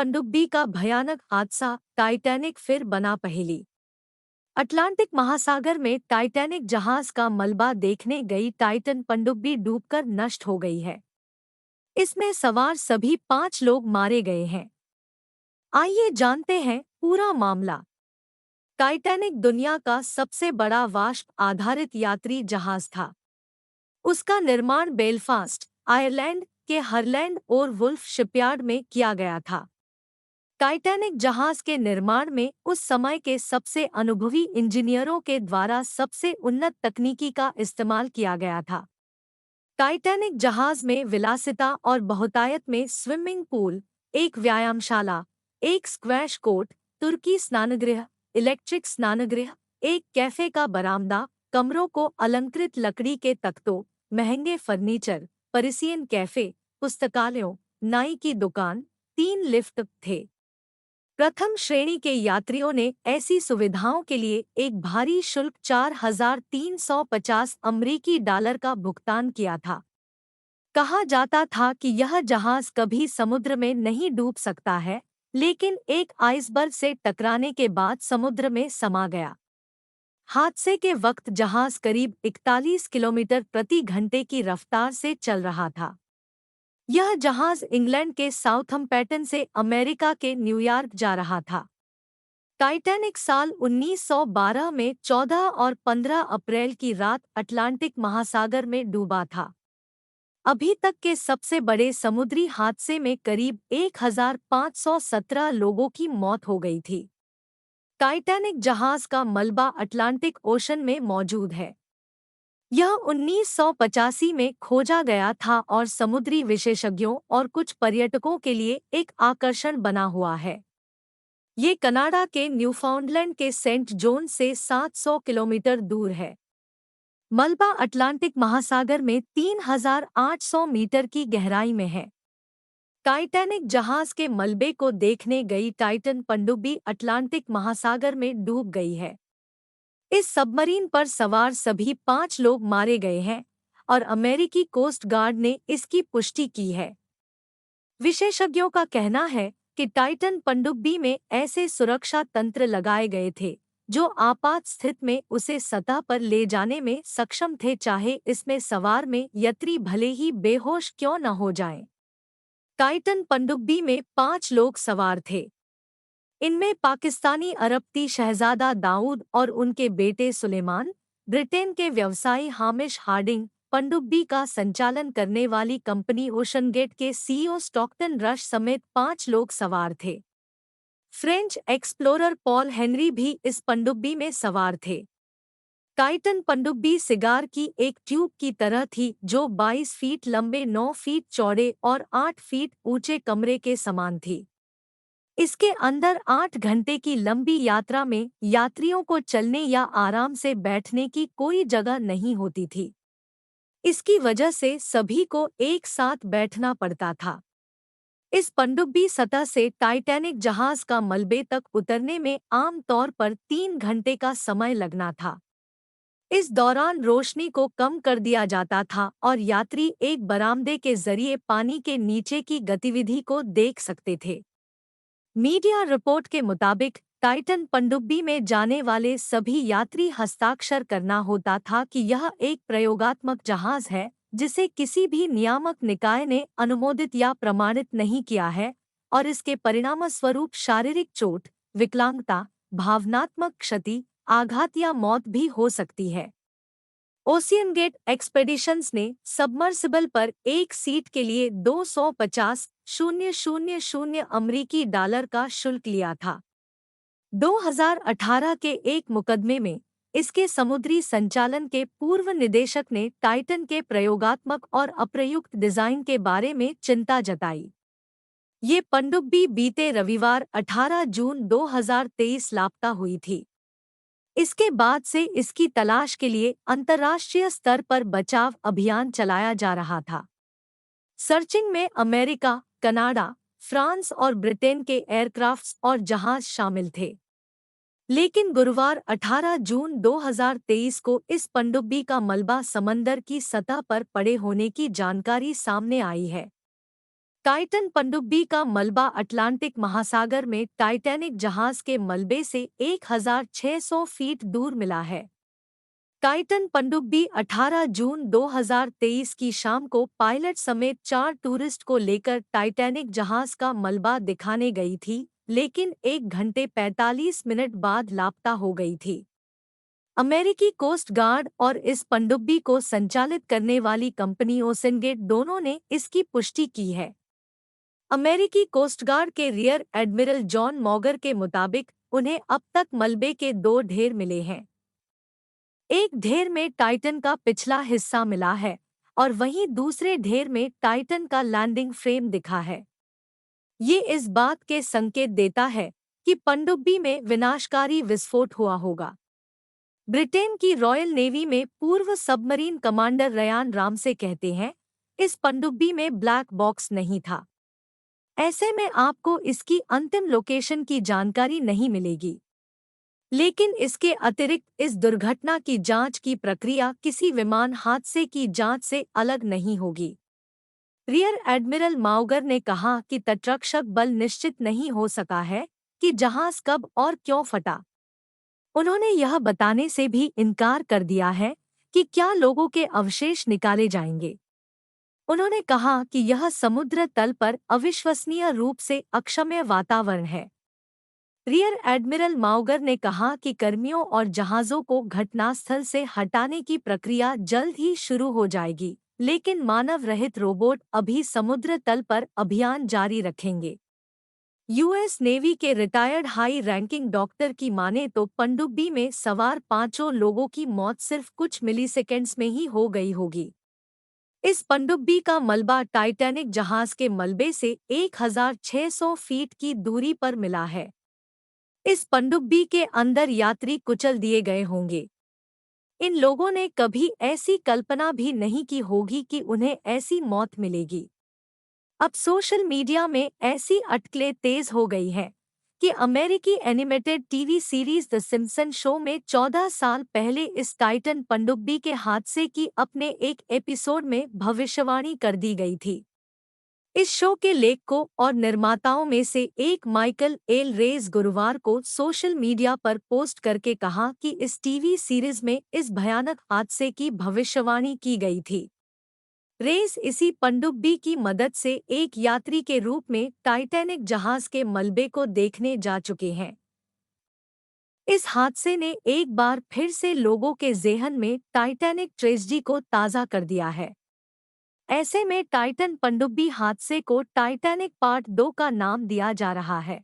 पनडुब्बी का भयानक हादसा, टाइटैनिक फिर बना पहेली। अटलांटिक महासागर में टाइटैनिक जहाज का मलबा देखने गई टाइटन पनडुब्बी डूबकर नष्ट हो गई है। इसमें सवार सभी 5 लोग मारे गए हैं। आइए जानते हैं पूरा मामला। टाइटैनिक दुनिया का सबसे बड़ा वाष्प आधारित यात्री जहाज था। उसका निर्माण बेलफास्ट, आयरलैंड के हरलैंड और वुल्फ शिपयार्ड में किया गया था। टाइटैनिक जहाज के निर्माण में उस समय के सबसे अनुभवी इंजीनियरों के द्वारा सबसे उन्नत तकनीकी का इस्तेमाल किया गया था। टाइटैनिक जहाज में विलासिता और बहुतायत में स्विमिंग पूल, एक व्यायामशाला, एक स्क्वैश कोर्ट, तुर्की स्नानगृह, इलेक्ट्रिक स्नानगृह, एक कैफे का बरामदा, कमरों को अलंकृत लकड़ी के तख्तों, महंगे फर्नीचर, परिसियन कैफे, पुस्तकालयों, नाई की दुकान, 3 लिफ्ट थे। प्रथम श्रेणी के यात्रियों ने ऐसी सुविधाओं के लिए एक भारी शुल्क $4,350 का भुगतान किया था। कहा जाता था कि यह जहाज कभी समुद्र में नहीं डूब सकता है, लेकिन एक आइसबर्ग से टकराने के बाद समुद्र में समा गया। हादसे के वक्त जहाज करीब 41 किलोमीटर प्रति घंटे की रफ्तार से चल रहा था। यह जहाज इंग्लैंड के साउथम्पटन से अमेरिका के न्यूयॉर्क जा रहा था। टाइटैनिक साल 1912 में 14 और 15 अप्रैल की रात अटलांटिक महासागर में डूबा था। अभी तक के सबसे बड़े समुद्री हादसे में करीब 1517 लोगों की मौत हो गई थी। टाइटैनिक जहाज का मलबा अटलांटिक ओशन में मौजूद है। यह 1985 में खोजा गया था और समुद्री विशेषज्ञों और कुछ पर्यटकों के लिए एक आकर्षण बना हुआ है। ये कनाडा के न्यूफाउंडलैंड के सेंट जोन से 700 किलोमीटर दूर है। मलबा अटलांटिक महासागर में 3,800 मीटर की गहराई में है। टाइटैनिक जहाज के मलबे को देखने गई टाइटन पनडुब्बी अटलांटिक महासागर में डूब गई है। इस सबमरीन पर सवार सभी 5 लोग मारे गए हैं और अमेरिकी कोस्ट गार्ड ने इसकी पुष्टि की है। विशेषज्ञों का कहना है कि टाइटन पनडुब्बी में ऐसे सुरक्षा तंत्र लगाए गए थे जो आपात स्थिति में उसे सतह पर ले जाने में सक्षम थे, चाहे इसमें सवार में यात्री भले ही बेहोश क्यों न हो जाएं। टाइटन पनडुब्बी में 5 लोग सवार थे। इनमें पाकिस्तानी अरबती शहजादा दाऊद और उनके बेटे सुलेमान, ब्रिटेन के व्यवसायी हामिश हार्डिंग, पनडुब्बी का संचालन करने वाली कंपनी ओशनगेट के सीईओ स्टॉकटन रश समेत 5 लोग सवार थे। फ्रेंच एक्सप्लोरर पॉल हेनरी भी इस पनडुब्बी में सवार थे। टाइटन पनडुब्बी सिगार की एक ट्यूब की तरह थी जो 22 फीट लंबे, 9 फीट चौड़े और 8 फीट ऊंचे कमरे के समान थी। इसके अंदर 8 घंटे की लंबी यात्रा में यात्रियों को चलने या आराम से बैठने की कोई जगह नहीं होती थी। इसकी वजह से सभी को एक साथ बैठना पड़ता था। इस पनडुब्बी सतह से टाइटैनिक जहाज का मलबे तक उतरने में आम तौर पर 3 घंटे का समय लगना था। इस दौरान रोशनी को कम कर दिया जाता था और यात्री एक बरामदे के जरिए पानी के नीचे की गतिविधि को देख सकते थे। मीडिया रिपोर्ट के मुताबिक टाइटन पनडुब्बी में जाने वाले सभी यात्री हस्ताक्षर करना होता था कि यह एक प्रयोगात्मक जहाज है जिसे किसी भी नियामक निकाय ने अनुमोदित या प्रमाणित नहीं किया है और इसके परिणामस्वरूप शारीरिक चोट, विकलांगता, भावनात्मक क्षति, आघात या मौत भी हो सकती है। ओशियनगेट एक्सपेडिशंस ने सबमर्सिबल पर एक सीट के लिए 250,000 अमरीकी डॉलर का शुल्क लिया था। 2018 के एक मुकदमे में इसके समुद्री संचालन के पूर्व निदेशक ने टाइटन के प्रयोगात्मक और अप्रयुक्त डिजाइन के बारे में चिंता जताई। ये पनडुब्बी बीते रविवार 18 जून 2023 लापता हुई थी। इसके बाद से इसकी तलाश के लिए अंतर्राष्ट्रीय स्तर पर बचाव अभियान चलाया जा रहा था। सर्चिंग में अमेरिका, कनाडा, फ्रांस और ब्रिटेन के एयरक्राफ्ट्स और जहाज शामिल थे। लेकिन गुरुवार 18 जून 2023 को इस पनडुब्बी का मलबा समंदर की सतह पर पड़े होने की जानकारी सामने आई है। टाइटन पनडुब्बी का मलबा अटलांटिक महासागर में टाइटैनिक जहाज के मलबे से 1600 फीट दूर मिला है। टाइटन पनडुब्बी 18 जून 2023 की शाम को पायलट समेत 4 टूरिस्ट को लेकर टाइटैनिक जहाज का मलबा दिखाने गई थी, लेकिन 1 घंटे 45 मिनट बाद लापता हो गई थी। अमेरिकी कोस्ट गार्ड और इस पनडुब्बी को संचालित करने वाली कंपनी ओसेनगेट दोनों ने इसकी पुष्टि की है। अमेरिकी कोस्ट गार्ड के रियर एडमिरल जॉन मॉगर के मुताबिक उन्हें अब तक मलबे के 2 ढेर मिले हैं। एक ढेर में टाइटन का पिछला हिस्सा मिला है और वहीं दूसरे ढेर में टाइटन का लैंडिंग फ्रेम दिखा है। ये इस बात के संकेत देता है कि पनडुब्बी में विनाशकारी विस्फोट हुआ होगा। ब्रिटेन की रॉयल नेवी में पूर्व सबमरीन कमांडर रयान रामसे कहते हैं, इस पनडुब्बी में ब्लैक बॉक्स नहीं था। ऐसे में आपको इसकी अंतिम लोकेशन की जानकारी नहीं मिलेगी। लेकिन इसके अतिरिक्त इस दुर्घटना की जांच की प्रक्रिया किसी विमान हादसे की जांच से अलग नहीं होगी। रियर एडमिरल माउगर ने कहा कि तटरक्षक बल निश्चित नहीं हो सका है कि जहाज कब और क्यों फटा। उन्होंने यह बताने से भी इनकार कर दिया है कि क्या लोगों के अवशेष निकाले जाएंगे। उन्होंने कहा कि यह समुद्र तल पर अविश्वसनीय रूप से अक्षम्य वातावरण है। रियर एडमिरल माउगर ने कहा कि कर्मियों और जहाज़ों को घटनास्थल से हटाने की प्रक्रिया जल्द ही शुरू हो जाएगी, लेकिन मानव रहित रोबोट अभी समुद्र तल पर अभियान जारी रखेंगे। यूएस नेवी के रिटायर्ड हाई रैंकिंग डॉक्टर की माने तो पनडुब्बी में सवार 5 लोगों की मौत सिर्फ कुछ मिलीसेकेंड्स में ही हो गई होगी। इस पनडुब्बी का मलबा टाइटैनिक जहाज के मलबे से 1600 फीट की दूरी पर मिला है। इस पनडुब्बी के अंदर यात्री कुचल दिए गए होंगे। इन लोगों ने कभी ऐसी कल्पना भी नहीं की होगी कि उन्हें ऐसी मौत मिलेगी। अब सोशल मीडिया में ऐसी अटकलें तेज हो गई हैं कि अमेरिकी animated TV series the Simpson show में 14 साल पहले इस टाइटन पनडुब्बी के हादसे की अपने एक एपिसोड में भविष्यवाणी कर दी गई थी। इस शो के लेखकों और निर्माताओं में से एक माइकल एल रेज गुरुवार को सोशल मीडिया पर पोस्ट करके कहा कि इस टीवी सीरीज में इस भयानक हादसे की भविष्यवाणी की गई थी। रेस इसी पनडुब्बी की मदद से एक यात्री के रूप में टाइटैनिक जहाज के मलबे को देखने जा चुके हैं। इस हादसे ने एक बार फिर से लोगों के ज़हन में टाइटैनिक ट्रेजेडी को ताज़ा कर दिया है। ऐसे में टाइटन पनडुब्बी हादसे को टाइटैनिक पार्ट 2 का नाम दिया जा रहा है।